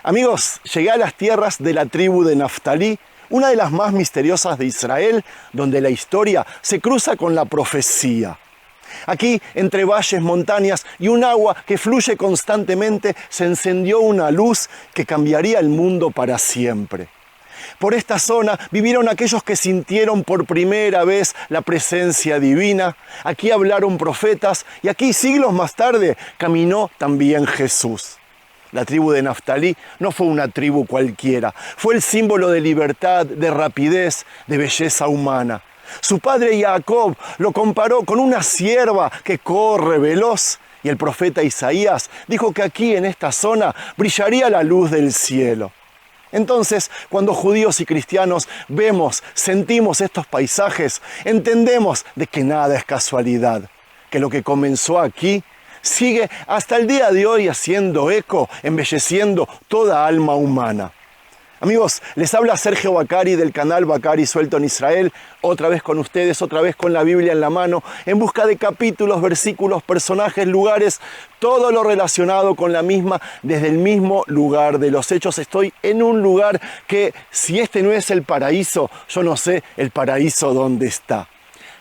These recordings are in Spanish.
Amigos, llegué a las tierras de la tribu de Naftalí, una de las más misteriosas de Israel, donde la historia se cruza con la profecía. Aquí, entre valles, montañas y un agua que fluye constantemente, se encendió una luz que cambiaría el mundo para siempre. Por esta zona vivieron aquellos que sintieron por primera vez la presencia divina. Aquí hablaron profetas y aquí, siglos más tarde, caminó también Jesús. La tribu de Naftalí no fue una tribu cualquiera, fue el símbolo de libertad, de rapidez, de belleza humana. Su padre Jacob lo comparó con una cierva que corre veloz, y el profeta Isaías dijo que aquí en esta zona brillaría la luz del cielo. Entonces, cuando judíos y cristianos vemos, sentimos estos paisajes, entendemos de que nada es casualidad, que lo que comenzó aquí sigue hasta el día de hoy haciendo eco, embelleciendo toda alma humana. Amigos, les habla Sergio Bacari del canal Bacari Suelto en Israel, otra vez con ustedes, otra vez con la Biblia en la mano, en busca de capítulos, versículos, personajes, lugares, todo lo relacionado con la misma, desde el mismo lugar de los hechos. Estoy en un lugar que, si este no es el paraíso, yo no sé el paraíso dónde está.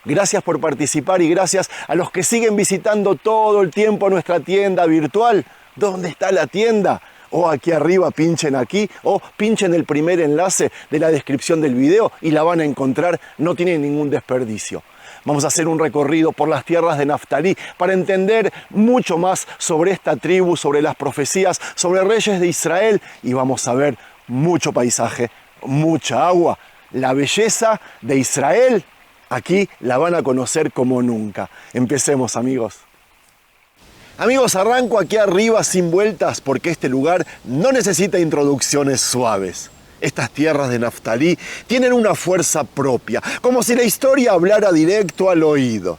Gracias por participar y gracias a los que siguen visitando todo el tiempo nuestra tienda virtual. ¿Dónde está la tienda? O aquí arriba, pinchen aquí, o pinchen el primer enlace de la descripción del video y la van a encontrar, no tiene ningún desperdicio. Vamos a hacer un recorrido por las tierras de Naftalí para entender mucho más sobre esta tribu, sobre las profecías, sobre reyes de Israel, y vamos a ver mucho paisaje, mucha agua. La belleza de Israel, aquí la van a conocer como nunca. Empecemos, amigos. Amigos, arranco aquí arriba sin vueltas porque este lugar no necesita introducciones suaves. Estas tierras de Naftalí tienen una fuerza propia, como si la historia hablara directo al oído.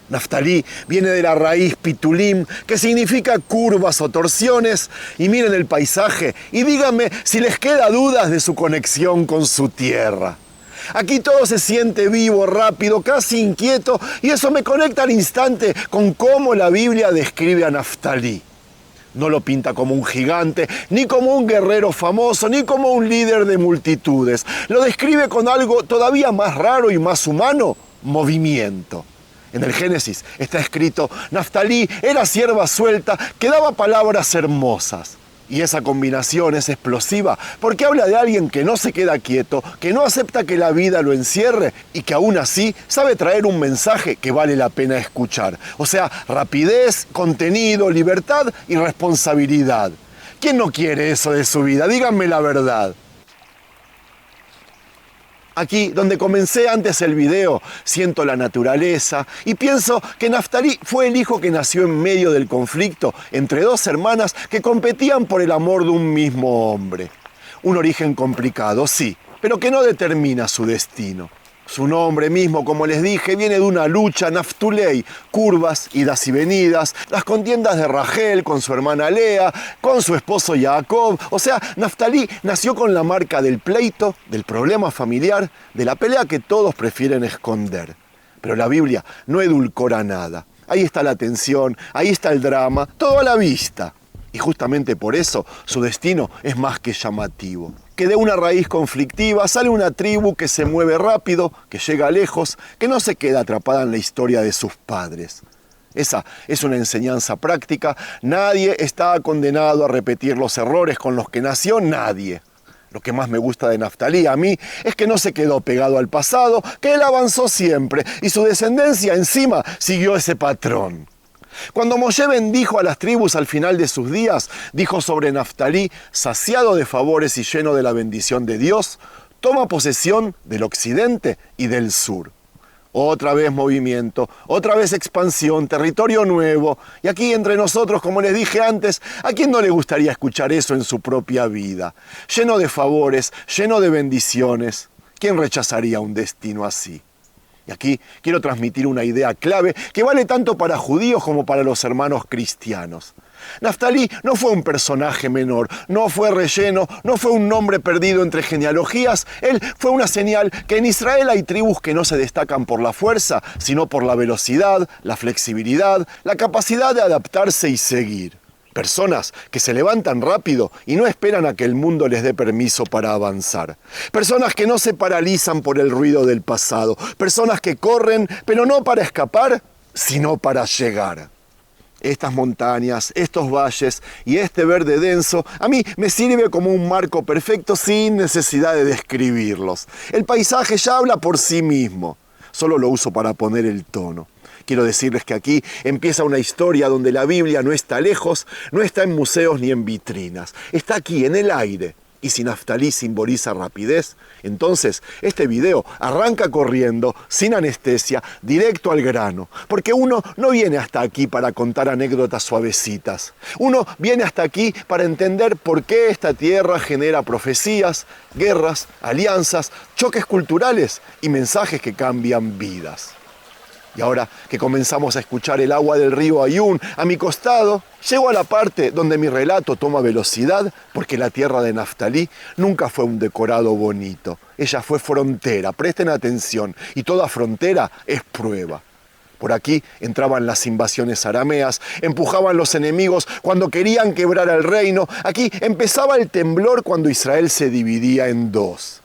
Naftalí viene de la raíz pitulim, que significa curvas o torsiones, y miren el paisaje y díganme si les queda dudas de su conexión con su tierra. Aquí todo se siente vivo, rápido, casi inquieto, y eso me conecta al instante con cómo la Biblia describe a Naftalí. No lo pinta como un gigante, ni como un guerrero famoso, ni como un líder de multitudes. Lo describe con algo todavía más raro y más humano: movimiento. En el Génesis está escrito: Naftalí era sierva suelta que daba palabras hermosas. Y esa combinación es explosiva porque habla de alguien que no se queda quieto, que no acepta que la vida lo encierre y que aún así sabe traer un mensaje que vale la pena escuchar. O sea, rapidez, contenido, libertad y responsabilidad. ¿Quién no quiere eso de su vida? Díganme la verdad. Aquí, donde comencé antes el video, siento la naturaleza y pienso que Naftalí fue el hijo que nació en medio del conflicto entre dos hermanas que competían por el amor de un mismo hombre. Un origen complicado, sí, pero que no determina su destino. Su nombre mismo, como les dije, viene de una lucha, Naftulei, curvas, idas y venidas, las contiendas de Rachel con su hermana Lea, con su esposo Jacob. O sea, Naftalí nació con la marca del pleito, del problema familiar, de la pelea que todos prefieren esconder. Pero la Biblia no edulcora nada. Ahí está la tensión, ahí está el drama, todo a la vista. Y justamente por eso su destino es más que llamativo. Que de una raíz conflictiva sale una tribu que se mueve rápido, que llega lejos, que no se queda atrapada en la historia de sus padres. Esa es una enseñanza práctica. Nadie está condenado a repetir los errores con los que nació, nadie. Lo que más me gusta de Naftalí a mí es que no se quedó pegado al pasado, que él avanzó siempre y su descendencia encima siguió ese patrón. Cuando Moshe bendijo a las tribus al final de sus días, dijo sobre Naftalí: saciado de favores y lleno de la bendición de Dios, toma posesión del occidente y del sur. Otra vez movimiento, otra vez expansión, territorio nuevo. Y aquí entre nosotros, como les dije antes, ¿a quién no le gustaría escuchar eso en su propia vida? Lleno de favores, lleno de bendiciones. ¿Quién rechazaría un destino así? Y aquí quiero transmitir una idea clave que vale tanto para judíos como para los hermanos cristianos. Naftalí no fue un personaje menor, no fue relleno, no fue un nombre perdido entre genealogías. Él fue una señal que en Israel hay tribus que no se destacan por la fuerza, sino por la velocidad, la flexibilidad, la capacidad de adaptarse y seguir. Personas que se levantan rápido y no esperan a que el mundo les dé permiso para avanzar. Personas que no se paralizan por el ruido del pasado. Personas que corren, pero no para escapar, sino para llegar. Estas montañas, estos valles y este verde denso a mí me sirve como un marco perfecto sin necesidad de describirlos. El paisaje ya habla por sí mismo. Solo lo uso para poner el tono. Quiero decirles que aquí empieza una historia donde la Biblia no está lejos, no está en museos ni en vitrinas. Está aquí, en el aire. Y si Naftalí simboliza rapidez, entonces este video arranca corriendo, sin anestesia, directo al grano. Porque uno no viene hasta aquí para contar anécdotas suavecitas. Uno viene hasta aquí para entender por qué esta tierra genera profecías, guerras, alianzas, choques culturales y mensajes que cambian vidas. Y ahora que comenzamos a escuchar el agua del río Ayún a mi costado, llego a la parte donde mi relato toma velocidad, porque la tierra de Naftalí nunca fue un decorado bonito. Ella fue frontera, presten atención, y toda frontera es prueba. Por aquí entraban las invasiones arameas, empujaban los enemigos cuando querían quebrar el reino. Aquí empezaba el temblor cuando Israel se dividía en dos.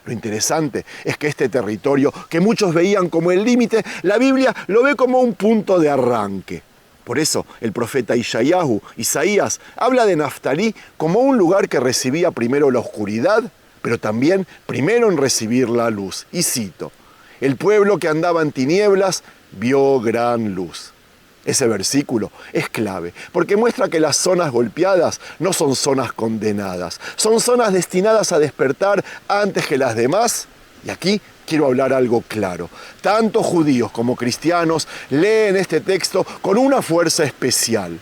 Lo interesante es que este territorio, que muchos veían como el límite, la Biblia lo ve como un punto de arranque. Por eso el profeta Isaías, habla de Naftalí como un lugar que recibía primero la oscuridad, pero también primero en recibir la luz. Y cito, el pueblo que andaba en tinieblas vio gran luz. Ese versículo es clave, porque muestra que las zonas golpeadas no son zonas condenadas, son zonas destinadas a despertar antes que las demás. Y aquí quiero hablar algo claro. Tanto judíos como cristianos leen este texto con una fuerza especial.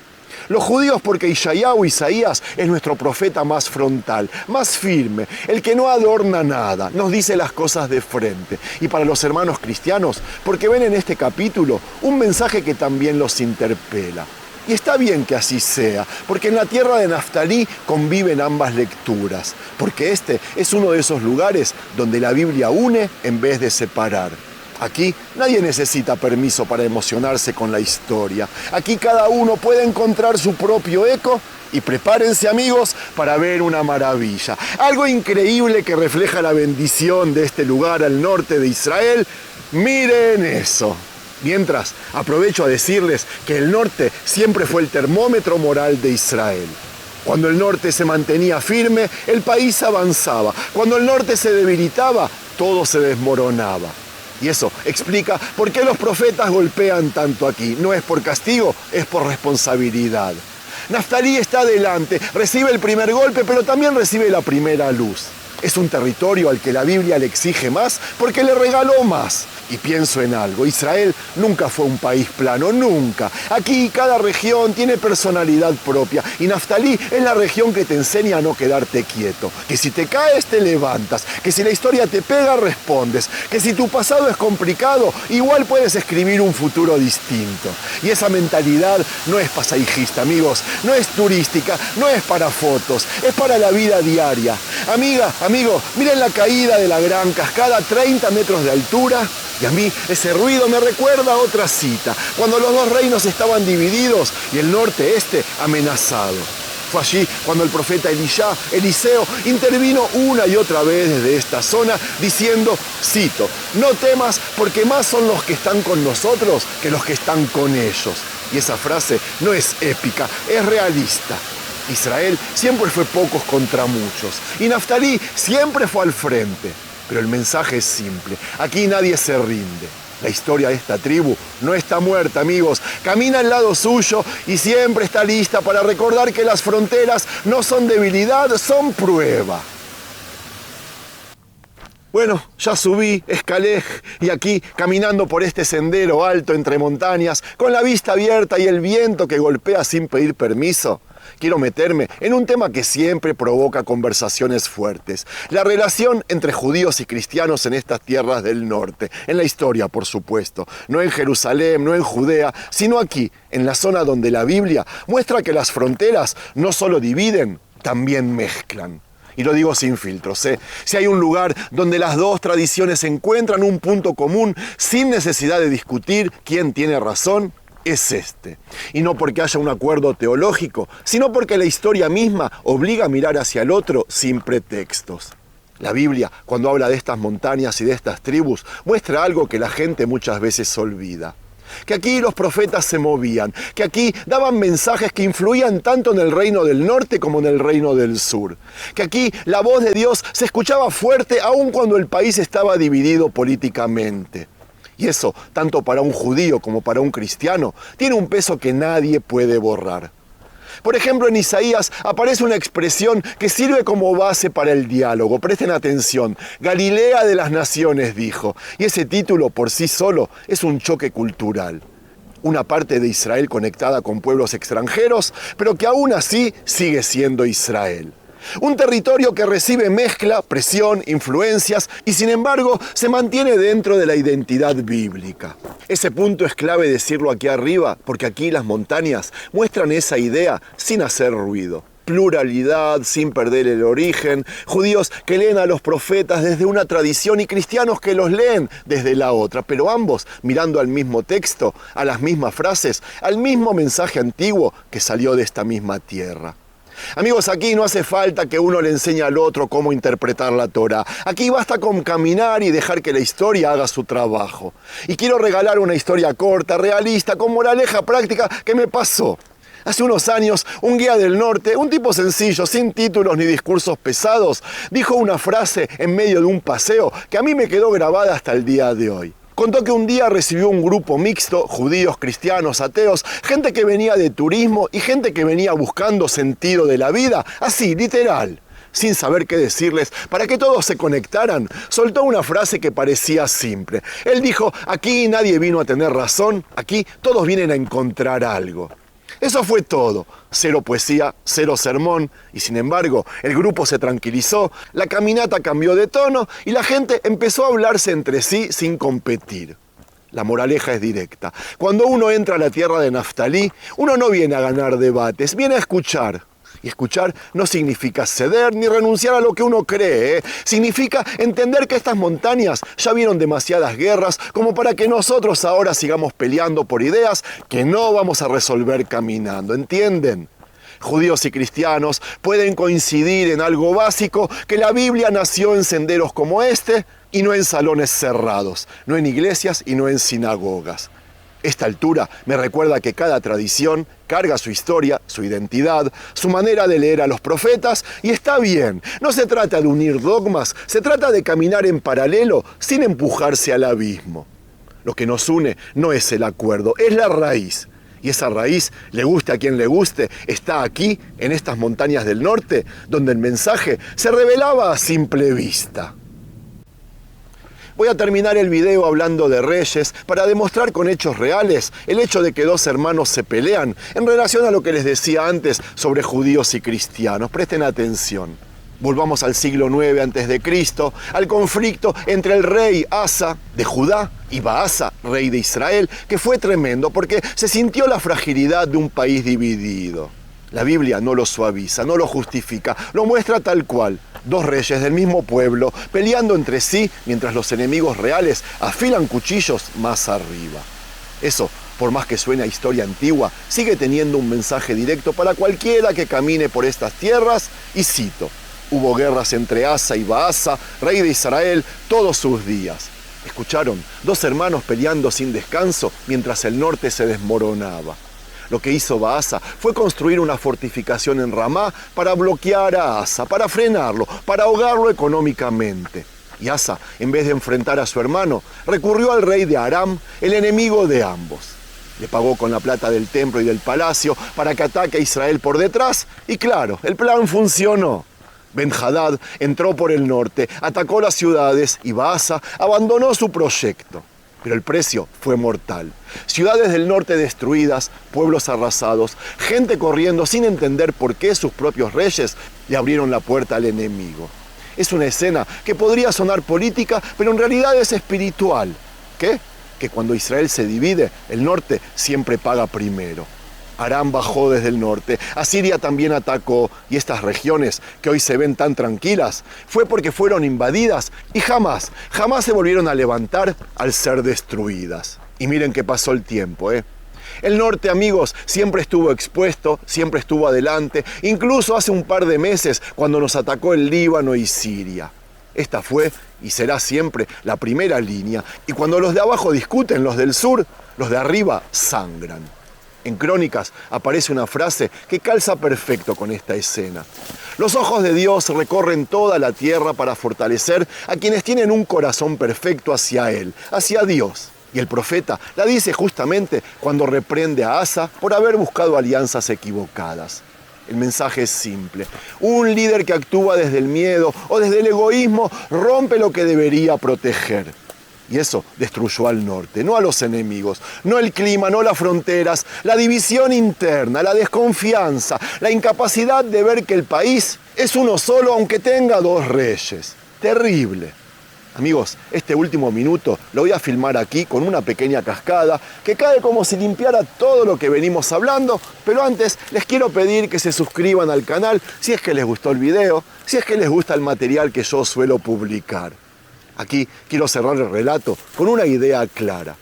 Los judíos porque Isaías es nuestro profeta más frontal, más firme, el que no adorna nada, nos dice las cosas de frente. Y para los hermanos cristianos, porque ven en este capítulo un mensaje que también los interpela. Y está bien que así sea, porque en la tierra de Naftalí conviven ambas lecturas, porque este es uno de esos lugares donde la Biblia une en vez de separar. Aquí nadie necesita permiso para emocionarse con la historia. Aquí cada uno puede encontrar su propio eco y prepárense, amigos, para ver una maravilla. Algo increíble que refleja la bendición de este lugar al norte de Israel. Miren eso. Mientras, aprovecho a decirles que el norte siempre fue el termómetro moral de Israel. Cuando el norte se mantenía firme, el país avanzaba. Cuando el norte se debilitaba, todo se desmoronaba. Y eso explica por qué los profetas golpean tanto aquí. No es por castigo, es por responsabilidad. Naftalí está adelante, recibe el primer golpe, pero también recibe la primera luz. Es un territorio al que la Biblia le exige más porque le regaló más. Y pienso en algo, Israel nunca fue un país plano, nunca. Aquí cada región tiene personalidad propia y Naftalí es la región que te enseña a no quedarte quieto. Que si te caes te levantas, que si la historia te pega respondes, que si tu pasado es complicado igual puedes escribir un futuro distinto. Y esa mentalidad no es pasaijista, amigos, no es turística, no es para fotos, es para la vida diaria. Amiga, amigo, miren la caída de la gran cascada, 30 metros de altura. Y a mí ese ruido me recuerda a otra cita, cuando los dos reinos estaban divididos y el norte-este amenazado. Fue allí cuando el profeta Eliseo, intervino una y otra vez desde esta zona diciendo, cito, no temas porque más son los que están con nosotros que los que están con ellos. Y esa frase no es épica, es realista. Israel siempre fue pocos contra muchos y Naftalí siempre fue al frente. Pero el mensaje es simple, aquí nadie se rinde. La historia de esta tribu no está muerta, amigos. Camina al lado suyo y siempre está lista para recordar que las fronteras no son debilidad, son prueba. Bueno, ya subí, escalé y aquí, caminando por este sendero alto entre montañas, con la vista abierta y el viento que golpea sin pedir permiso, quiero meterme en un tema que siempre provoca conversaciones fuertes. La relación entre judíos y cristianos en estas tierras del norte. En la historia, por supuesto. No en Jerusalén, no en Judea, sino aquí, en la zona donde la Biblia muestra que las fronteras no solo dividen, también mezclan. Y lo digo sin filtros, ¿eh? Si hay un lugar donde las dos tradiciones encuentran un punto común sin necesidad de discutir quién tiene razón, es este. Y no porque haya un acuerdo teológico, sino porque la historia misma obliga a mirar hacia el otro sin pretextos. La Biblia, cuando habla de estas montañas y de estas tribus, muestra algo que la gente muchas veces olvida. Que aquí los profetas se movían, que aquí daban mensajes que influían tanto en el reino del norte como en el reino del sur. Que aquí la voz de Dios se escuchaba fuerte aun cuando el país estaba dividido políticamente. Y eso, tanto para un judío como para un cristiano, tiene un peso que nadie puede borrar. Por ejemplo, en Isaías aparece una expresión que sirve como base para el diálogo. Presten atención. Galilea de las naciones, dijo. Y ese título por sí solo es un choque cultural. Una parte de Israel conectada con pueblos extranjeros, pero que aún así sigue siendo Israel. Un territorio que recibe mezcla, presión, influencias y sin embargo se mantiene dentro de la identidad bíblica. Ese punto es clave decirlo aquí arriba porque aquí las montañas muestran esa idea sin hacer ruido. Pluralidad sin perder el origen, judíos que leen a los profetas desde una tradición y cristianos que los leen desde la otra, pero ambos mirando al mismo texto, a las mismas frases, al mismo mensaje antiguo que salió de esta misma tierra. Amigos, aquí no hace falta que uno le enseñe al otro cómo interpretar la Torá. Aquí basta con caminar y dejar que la historia haga su trabajo. Y quiero regalar una historia corta, realista, con moraleja práctica que me pasó. Hace unos años, un guía del norte, un tipo sencillo, sin títulos ni discursos pesados, dijo una frase en medio de un paseo que a mí me quedó grabada hasta el día de hoy. Contó que un día recibió un grupo mixto, judíos, cristianos, ateos, gente que venía de turismo y gente que venía buscando sentido de la vida, así, literal. Sin saber qué decirles, para que todos se conectaran, soltó una frase que parecía simple. Él dijo, aquí nadie vino a tener razón, aquí todos vienen a encontrar algo. Eso fue todo. Cero poesía, cero sermón. Y sin embargo, el grupo se tranquilizó, la caminata cambió de tono y la gente empezó a hablarse entre sí sin competir. La moraleja es directa. Cuando uno entra a la tierra de Naftalí, uno no viene a ganar debates, viene a escuchar. Y escuchar no significa ceder ni renunciar a lo que uno cree. Significa entender que estas montañas ya vieron demasiadas guerras como para que nosotros ahora sigamos peleando por ideas que no vamos a resolver caminando. ¿Entienden? Judíos y cristianos pueden coincidir en algo básico, que la Biblia nació en senderos como este y no en salones cerrados, no en iglesias y no en sinagogas. Esta altura me recuerda que cada tradición carga su historia, su identidad, su manera de leer a los profetas, y está bien. No se trata de unir dogmas, se trata de caminar en paralelo sin empujarse al abismo. Lo que nos une no es el acuerdo, es la raíz. Y esa raíz, le guste a quien le guste, está aquí, en estas montañas del norte, donde el mensaje se revelaba a simple vista. Voy a terminar el video hablando de reyes para demostrar con hechos reales el hecho de que dos hermanos se pelean en relación a lo que les decía antes sobre judíos y cristianos. Presten atención. Volvamos al siglo IX a.C., al conflicto entre el rey Asa de Judá y Baasa, rey de Israel, que fue tremendo porque se sintió la fragilidad de un país dividido. La Biblia no lo suaviza, no lo justifica, lo muestra tal cual. Dos reyes del mismo pueblo peleando entre sí mientras los enemigos reales afilan cuchillos más arriba. Eso, por más que suene a historia antigua, sigue teniendo un mensaje directo para cualquiera que camine por estas tierras, y cito: hubo guerras entre Asa y Baasa, rey de Israel, todos sus días. ¿Escucharon? Dos hermanos peleando sin descanso mientras el norte se desmoronaba. Lo que hizo Baasa fue construir una fortificación en Ramá para bloquear a Asa, para frenarlo, para ahogarlo económicamente. Y Asa, en vez de enfrentar a su hermano, recurrió al rey de Aram, el enemigo de ambos. Le pagó con la plata del templo y del palacio para que ataque a Israel por detrás, y claro, el plan funcionó. Ben-Hadad entró por el norte, atacó las ciudades y Baasa abandonó su proyecto. Pero el precio fue mortal. Ciudades del norte destruidas, pueblos arrasados, gente corriendo sin entender por qué sus propios reyes le abrieron la puerta al enemigo. Es una escena que podría sonar política, pero en realidad es espiritual. ¿Qué? Que cuando Israel se divide, el norte siempre paga primero. Aram bajó desde el norte, Asiria también atacó, y estas regiones que hoy se ven tan tranquilas fue porque fueron invadidas y jamás se volvieron a levantar al ser destruidas. Y miren que pasó el tiempo, El norte, amigos, siempre estuvo expuesto, siempre estuvo adelante, incluso hace un par de meses cuando nos atacó el Líbano y Siria. Esta fue y será siempre la primera línea, y cuando los de abajo discuten, los del sur, los de arriba sangran. En Crónicas aparece una frase que calza perfecto con esta escena. Los ojos de Dios recorren toda la tierra para fortalecer a quienes tienen un corazón perfecto hacia Él, hacia Dios. Y el profeta la dice justamente cuando reprende a Asa por haber buscado alianzas equivocadas. El mensaje es simple. Un líder que actúa desde el miedo o desde el egoísmo rompe lo que debería proteger. Y eso destruyó al norte, no a los enemigos, no el clima, no las fronteras, la división interna, la desconfianza, la incapacidad de ver que el país es uno solo aunque tenga dos reyes. Terrible. Amigos, este último minuto lo voy a filmar aquí con una pequeña cascada que cae como si limpiara todo lo que venimos hablando, pero antes les quiero pedir que se suscriban al canal si es que les gustó el video, si es que les gusta el material que yo suelo publicar. Aquí quiero cerrar el relato con una idea clara.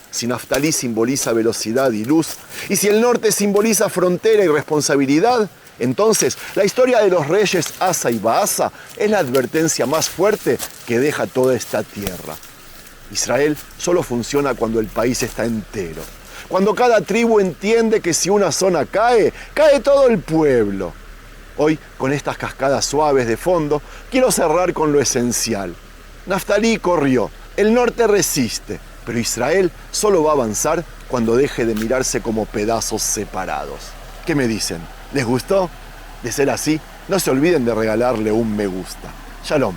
Si Naftalí simboliza velocidad y luz, y si el norte simboliza frontera y responsabilidad, entonces la historia de los reyes Asa y Baasa es la advertencia más fuerte que deja toda esta tierra. Israel solo funciona cuando el país está entero. Cuando cada tribu entiende que si una zona cae, cae todo el pueblo. Hoy, con estas cascadas suaves de fondo, quiero cerrar con lo esencial. Naftalí corrió, el norte resiste, pero Israel solo va a avanzar cuando deje de mirarse como pedazos separados. ¿Qué me dicen? ¿Les gustó? De ser así, no se olviden de regalarle un me gusta. Shalom.